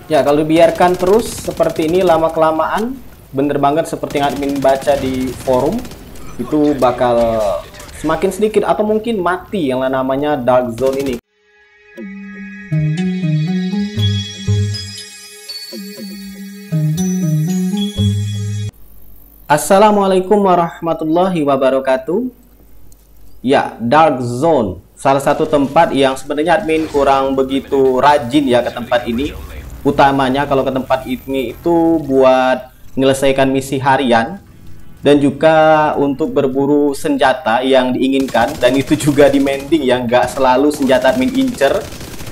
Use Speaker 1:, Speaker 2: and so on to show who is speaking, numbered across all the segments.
Speaker 1: Ya, kalau dibiarkan terus seperti ini lama-kelamaan, bener banget seperti yang admin baca di forum, itu bakal semakin sedikit atau mungkin mati yang namanya Dark Zone ini. Assalamualaikum warahmatullahi wabarakatuh. Ya, Dark Zone, salah satu tempat yang sebenarnya admin kurang begitu rajin ya ke tempat ini. Utamanya kalau ke tempat ini itu buat menyelesaikan misi harian dan juga untuk berburu senjata yang diinginkan, dan itu juga di mending yang nggak selalu senjata admin incer.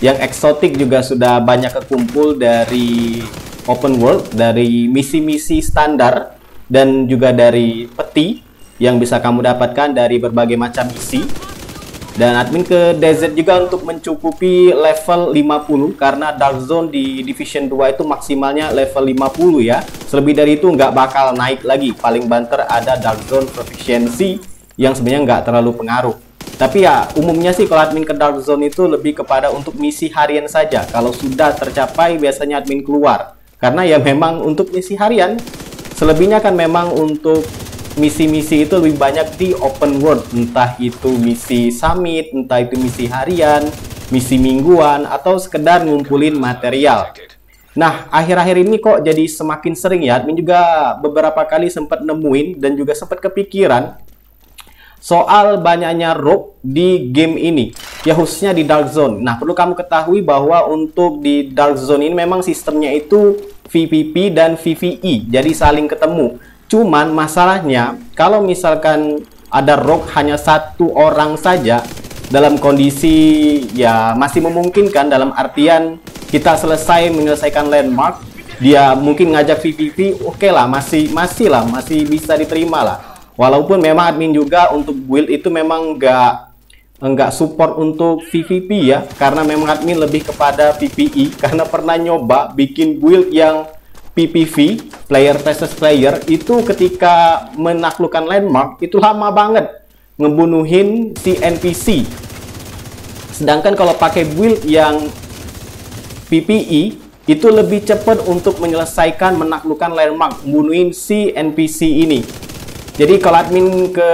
Speaker 1: Yang eksotik juga sudah banyak kekumpul dari open world, dari misi-misi standar, dan juga dari peti yang bisa kamu dapatkan dari berbagai macam misi. Dan admin ke DZ juga untuk mencukupi level 50, karena Dark Zone di Division 2 itu maksimalnya level 50 ya. Selebih dari itu nggak bakal naik lagi. Paling banter ada Dark Zone Proficiency yang sebenarnya nggak terlalu pengaruh. Tapi ya umumnya sih kalau admin ke Dark Zone itu lebih kepada untuk misi harian saja. Kalau sudah tercapai biasanya admin keluar, karena ya memang untuk misi harian. Selebihnya kan memang untuk misi-misi itu lebih banyak di open world, entah itu misi summit, entah itu misi harian, misi mingguan, atau sekedar ngumpulin material. Nah, akhir-akhir ini kok jadi semakin sering ya, admin juga beberapa kali sempat nemuin dan juga sempat kepikiran soal banyaknya rogue di game ini, ya khususnya di Dark Zone. Nah, perlu kamu ketahui bahwa untuk di Dark Zone ini memang sistemnya itu PvP dan PvE, jadi saling ketemu. Cuman masalahnya kalau misalkan ada rogue hanya satu orang saja dalam kondisi ya masih memungkinkan, dalam artian kita selesai menyelesaikan landmark, dia mungkin ngajak PvP, oke lah, masih bisa diterima lah. Walaupun memang admin juga untuk build itu memang nggak support untuk PvP ya, karena memang admin lebih kepada PvE, karena pernah nyoba bikin build yang PvP, player versus player, itu ketika menaklukkan landmark itu lama banget ngebunuhin si NPC. Sedangkan kalau pakai build yang PvE itu lebih cepat untuk menyelesaikan menaklukkan landmark, membunuhin si NPC ini. Jadi kalau admin ke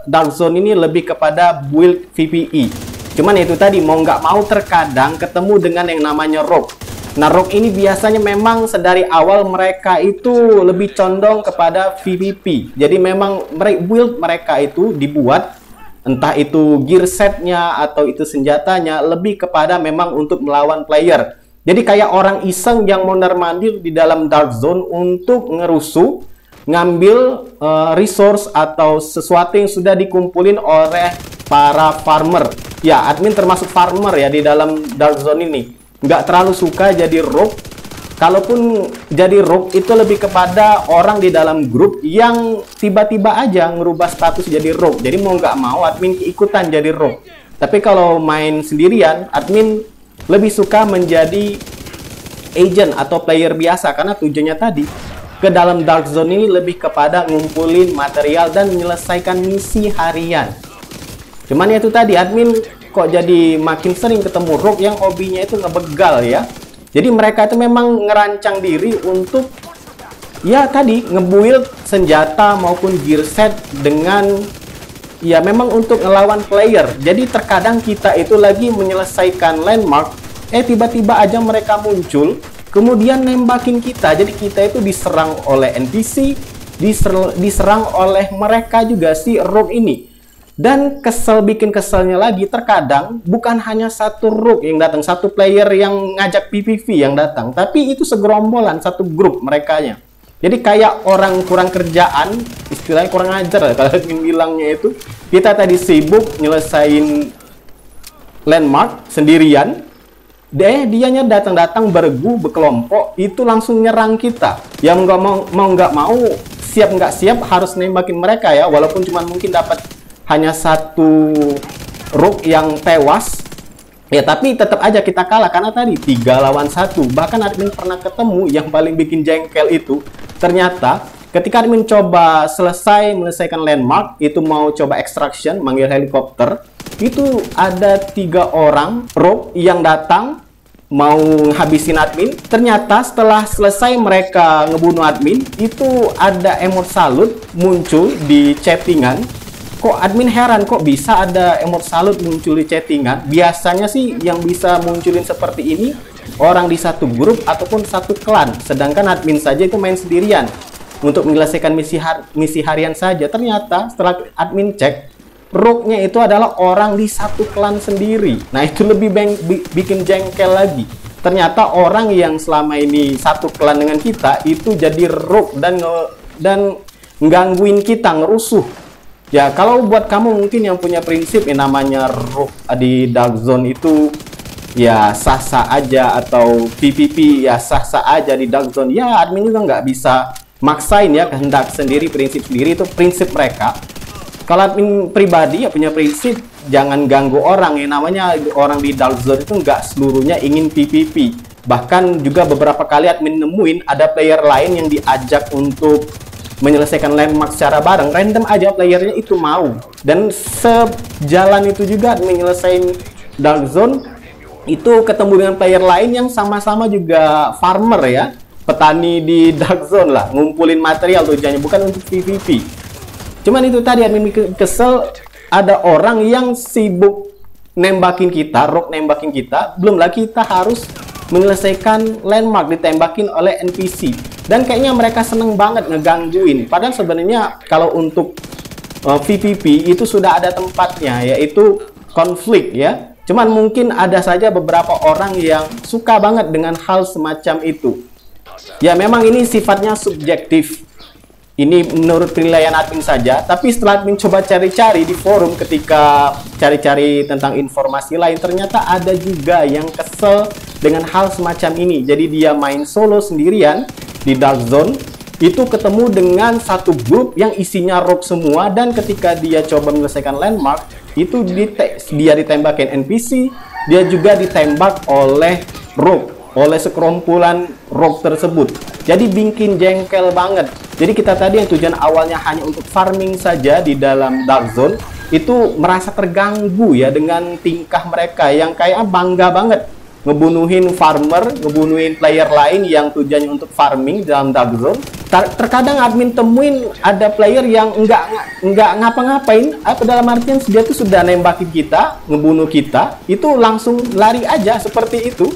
Speaker 1: Dark Zone ini lebih kepada build PvE. Cuman itu tadi, mau nggak mau terkadang ketemu dengan yang namanya rogue. Nah, rogue ini biasanya memang sedari awal mereka itu lebih condong kepada PvP. Jadi memang build mereka itu dibuat, entah itu gear setnya atau itu senjatanya, lebih kepada memang untuk melawan player. Jadi kayak orang iseng yang mondar-mandir di dalam Dark Zone untuk ngerusuh, ngambil resource atau sesuatu yang sudah dikumpulin oleh para farmer. Ya, admin termasuk farmer ya di dalam Dark Zone ini. Nggak terlalu suka jadi rogue. Kalaupun jadi rogue itu lebih kepada orang di dalam grup yang tiba-tiba aja ngerubah status jadi rogue. Jadi mau nggak mau admin ikutan jadi rogue. Tapi kalau main sendirian, admin lebih suka menjadi agent atau player biasa, karena tujuannya tadi ke dalam Dark Zone ini lebih kepada ngumpulin material dan menyelesaikan misi harian. Cuman ya itu tadi, admin kok jadi makin sering ketemu rogue yang hobinya itu ngebegal ya. Jadi mereka itu memang ngerancang diri untuk ya tadi ngebuild senjata maupun gear set dengan ya memang untuk ngelawan player. Jadi terkadang kita itu lagi menyelesaikan landmark, tiba-tiba aja mereka muncul kemudian nembakin kita. Jadi kita itu diserang oleh NPC, diserang oleh mereka juga si rogue ini. Dan bikin keselnya lagi, terkadang bukan hanya satu rogue yang datang, satu player yang ngajak PvP yang datang, tapi itu segerombolan, satu grup merekanya. Jadi kayak orang kurang kerjaan, istilahnya kurang ajar kalau bilangnya itu. Kita tadi sibuk nyelesain landmark sendirian, dianya datang bergu berkelompok, itu langsung nyerang kita. Yang nggak mau siap nggak siap harus nembakin mereka ya, walaupun cuma mungkin dapat hanya satu rogue yang tewas ya, tapi tetap aja kita kalah karena tadi 3 lawan 1. Bahkan admin pernah ketemu yang paling bikin jengkel itu, ternyata ketika admin coba menyelesaikan landmark, itu mau coba extraction, manggil helikopter, itu ada 3 orang rogue yang datang mau habisin admin. Ternyata setelah selesai mereka ngebunuh admin, itu ada emot salut muncul di chattingan. Kok admin heran, kok bisa ada emot salut muncul di chattingan? Biasanya sih yang bisa munculin seperti ini orang di satu grup ataupun satu klan, sedangkan admin saja itu main sendirian untuk menyelesaikan misi harian saja. Ternyata setelah admin cek, rogue-nya itu adalah orang di satu klan sendiri. Nah, itu lebih bikin jengkel lagi. Ternyata orang yang selama ini satu klan dengan kita itu jadi rogue dan gangguin kita, ngerusuh. Ya, kalau buat kamu mungkin yang punya prinsip yang namanya rogue di Dark Zone itu ya sah-sah aja, atau PvP ya sah-sah aja di Dark Zone, ya admin juga nggak bisa maksain ya, kehendak sendiri, prinsip sendiri, itu prinsip mereka. Kalau admin pribadi ya punya prinsip jangan ganggu orang. Yang namanya orang di Dark Zone itu nggak seluruhnya ingin PvP. Bahkan juga beberapa kali admin nemuin ada player lain yang diajak untuk menyelesaikan landmark secara bareng, random aja playernya itu mau. Dan sejalan itu juga admin nyelesain Dark Zone, itu ketemu dengan player lain yang sama-sama juga farmer ya, petani di Dark Zone lah, ngumpulin material tujuannya, bukan untuk PvP. Cuman itu tadi admin kesel, ada orang yang sibuk nembakin kita, rogue nembakin kita, belum lagi kita harus menyelesaikan landmark ditembakin oleh NPC. Dan kayaknya mereka seneng banget ngegangguin. Padahal sebenarnya kalau untuk PvP itu sudah ada tempatnya, yaitu konflik ya. Cuman mungkin ada saja beberapa orang yang suka banget dengan hal semacam itu. Ya memang ini sifatnya subjektif. Ini menurut penilaian admin saja, tapi setelah admin coba cari-cari di forum, ketika cari-cari tentang informasi lain, ternyata ada juga yang kesel dengan hal semacam ini. Jadi dia main solo sendirian di Dark Zone, itu ketemu dengan satu grup yang isinya rogue semua, dan ketika dia coba menyelesaikan landmark, itu dia ditembakin NPC, dia juga ditembak oleh rogue, oleh sekerompolan rogue tersebut. Jadi bikin jengkel banget. Jadi kita tadi yang tujuan awalnya hanya untuk farming saja di dalam Dark Zone, itu merasa terganggu ya dengan tingkah mereka yang kayak bangga banget ngebunuhin farmer, ngebunuhin player lain yang tujuannya untuk farming dalam Dark Zone. Terkadang admin temuin ada player yang nggak ngapa-ngapain, atau dalam artian dia tuh sudah nembakin kita, ngebunuh kita, itu langsung lari aja seperti itu.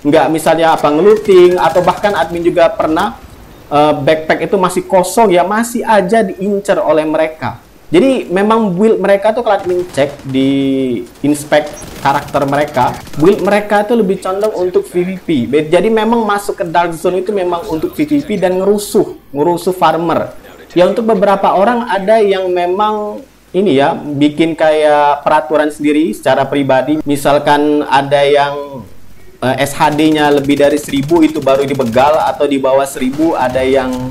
Speaker 1: Nggak misalnya apa ngeluting, atau bahkan admin juga pernah backpack itu masih kosong ya, masih aja diincar oleh mereka. Jadi memang build mereka tuh kalau admin cek di inspect karakter mereka, build mereka itu lebih condong untuk PvP. Jadi memang masuk ke Dark Zone itu memang untuk PvP dan ngerusuh farmer. Ya untuk beberapa orang ada yang memang ini ya, bikin kayak peraturan sendiri secara pribadi. Misalkan ada yang SHD-nya lebih dari 1000 itu baru dibegal, atau di bawah 1000 ada yang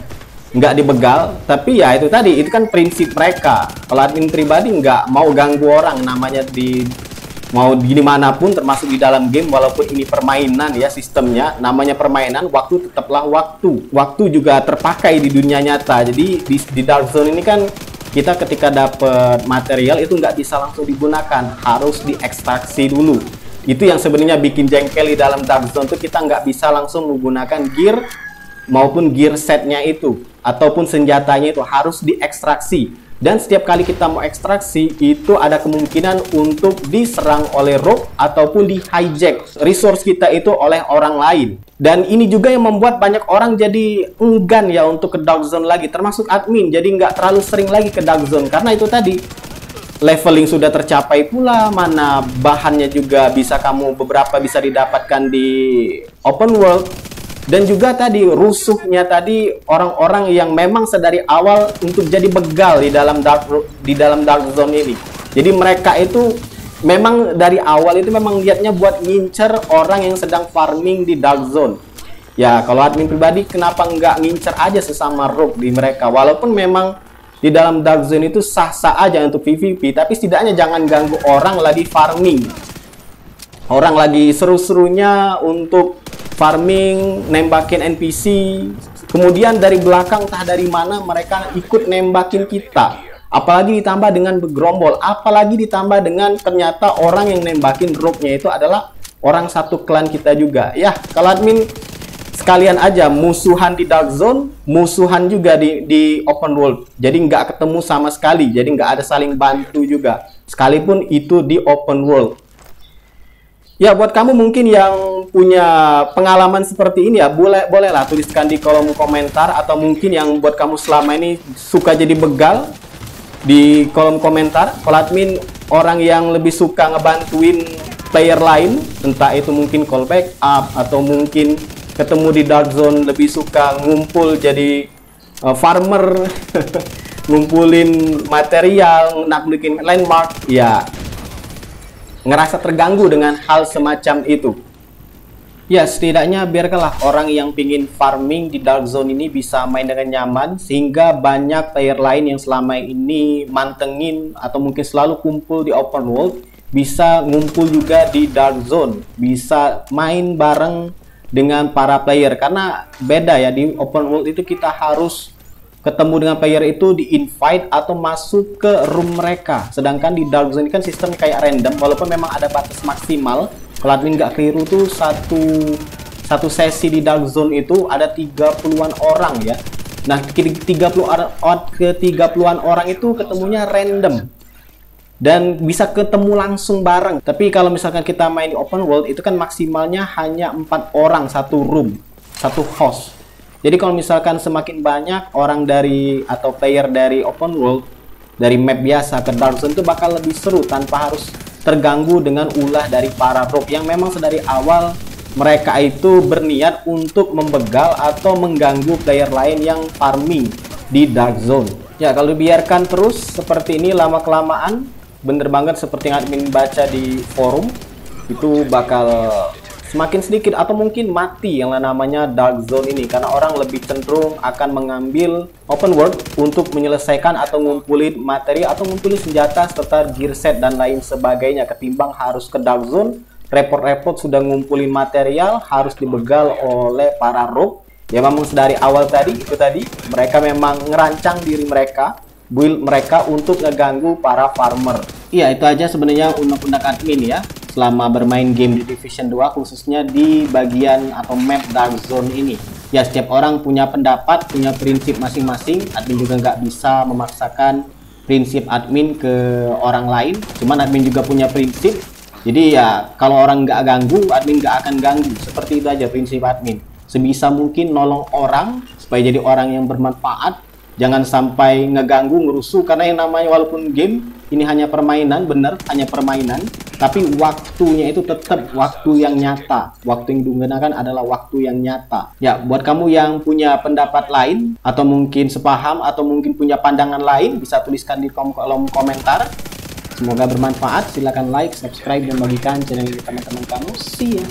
Speaker 1: nggak dibegal. Tapi ya itu tadi, itu kan prinsip mereka. Kalau admin pribadi nggak mau ganggu orang, namanya mau dimanapun, termasuk di dalam game, walaupun ini permainan ya sistemnya, namanya permainan, waktu tetaplah waktu juga terpakai di dunia nyata. Jadi di Dark Zone ini kan kita ketika dapat material itu nggak bisa langsung digunakan, harus diekstraksi dulu. Itu yang sebenarnya bikin jengkel di dalam Dark Zone tuh, kita nggak bisa langsung menggunakan gear maupun gear setnya itu, ataupun senjatanya itu harus diekstraksi. Dan setiap kali kita mau ekstraksi, itu ada kemungkinan untuk diserang oleh rogue ataupun di hijack resource kita itu oleh orang lain. Dan ini juga yang membuat banyak orang jadi enggan ya untuk ke Dark Zone lagi, termasuk admin. Jadi nggak terlalu sering lagi ke Dark Zone, karena itu tadi, leveling sudah tercapai pula, mana bahannya juga bisa beberapa bisa didapatkan di open world. Dan juga tadi rusuhnya tadi orang-orang yang memang sedari awal untuk jadi begal di dalam Dark Zone ini. Jadi mereka itu memang dari awal itu memang lihatnya buat ngincer orang yang sedang farming di Dark Zone. Ya kalau admin pribadi kenapa nggak ngincer aja sesama rogue di mereka, walaupun memang di dalam Dark Zone itu sah-sah aja untuk PvP, tapi setidaknya jangan ganggu orang lagi farming. Orang lagi seru-serunya untuk farming, nembakin NPC, kemudian dari belakang entah dari mana mereka ikut nembakin kita. Apalagi ditambah dengan bergerombol, apalagi ditambah dengan ternyata orang yang nembakin rogue-nya itu adalah orang satu klan kita juga. Ya, kalau admin sekalian aja musuhan di Dark Zone, musuhan juga di open world. Jadi nggak ketemu sama sekali, jadi nggak ada saling bantu juga. Sekalipun itu di open world. Ya, buat kamu mungkin yang punya pengalaman seperti ini ya, bolehlah tuliskan di kolom komentar, atau mungkin yang buat kamu selama ini suka jadi begal di kolom komentar. Kalau admin orang yang lebih suka ngebantuin player lain, entah itu mungkin call back up atau mungkin ketemu di Dark Zone lebih suka ngumpul jadi farmer, ngumpulin material, nak bikin landmark, ya ngerasa terganggu dengan hal semacam itu. Ya, setidaknya biarkanlah orang yang pingin farming di Dark Zone ini bisa main dengan nyaman, sehingga banyak player lain yang selama ini mantengin atau mungkin selalu kumpul di open world bisa ngumpul juga di Dark Zone, bisa main bareng dengan para player. Karena beda ya, di open world itu kita harus ketemu dengan player itu di invite atau masuk ke room mereka, sedangkan di Dark Zone ini kan sistem kayak random, walaupun memang ada batas maksimal. Kalau admin nggak keliru tuh satu sesi di Dark Zone itu ada 30-an orang ya. Nah, ke 30-an orang itu ketemunya random dan bisa ketemu langsung bareng. Tapi kalau misalkan kita main di open world itu kan maksimalnya hanya 4 orang satu room, satu host. Jadi kalau misalkan semakin banyak orang dari atau player dari open world, dari map biasa ke Dark Zone, itu bakal lebih seru tanpa harus terganggu dengan ulah dari para rogue yang memang sedari awal mereka itu berniat untuk membegal atau mengganggu player lain yang farming di Dark Zone. Ya, kalau dibiarkan terus seperti ini lama-kelamaan, bener banget seperti yang admin baca di forum, itu bakal semakin sedikit atau mungkin mati yang namanya Dark Zone ini, karena orang lebih cenderung akan mengambil open world untuk menyelesaikan atau ngumpulin materi atau ngumpulin senjata serta gear set dan lain sebagainya, ketimbang harus ke Dark Zone repot-repot sudah ngumpulin material harus dibegal oleh para rogue. Ya, memang dari awal tadi mereka memang ngerancang diri mereka, build mereka untuk ngeganggu para farmer. Iya, itu aja sebenarnya undang-undang admin ya selama bermain game di Division 2, khususnya di bagian atau map Dark Zone ini. Ya, setiap orang punya pendapat, punya prinsip masing-masing. Admin juga nggak bisa memaksakan prinsip admin ke orang lain. Cuman admin juga punya prinsip. Jadi ya, kalau orang nggak ganggu, admin nggak akan ganggu. Seperti itu aja prinsip admin. Sebisa mungkin nolong orang supaya jadi orang yang bermanfaat. Jangan sampai ngeganggu, ngerusuh, karena yang namanya walaupun game ini hanya permainan, bener hanya permainan, tapi waktunya itu tetap waktu yang nyata. Waktu yang digunakan adalah waktu yang nyata. Ya, buat kamu yang punya pendapat lain atau mungkin sepaham atau mungkin punya pandangan lain, bisa tuliskan di kolom komentar. Semoga bermanfaat. Silahkan like, subscribe, dan bagikan channel ini ke teman-teman kamu. See ya.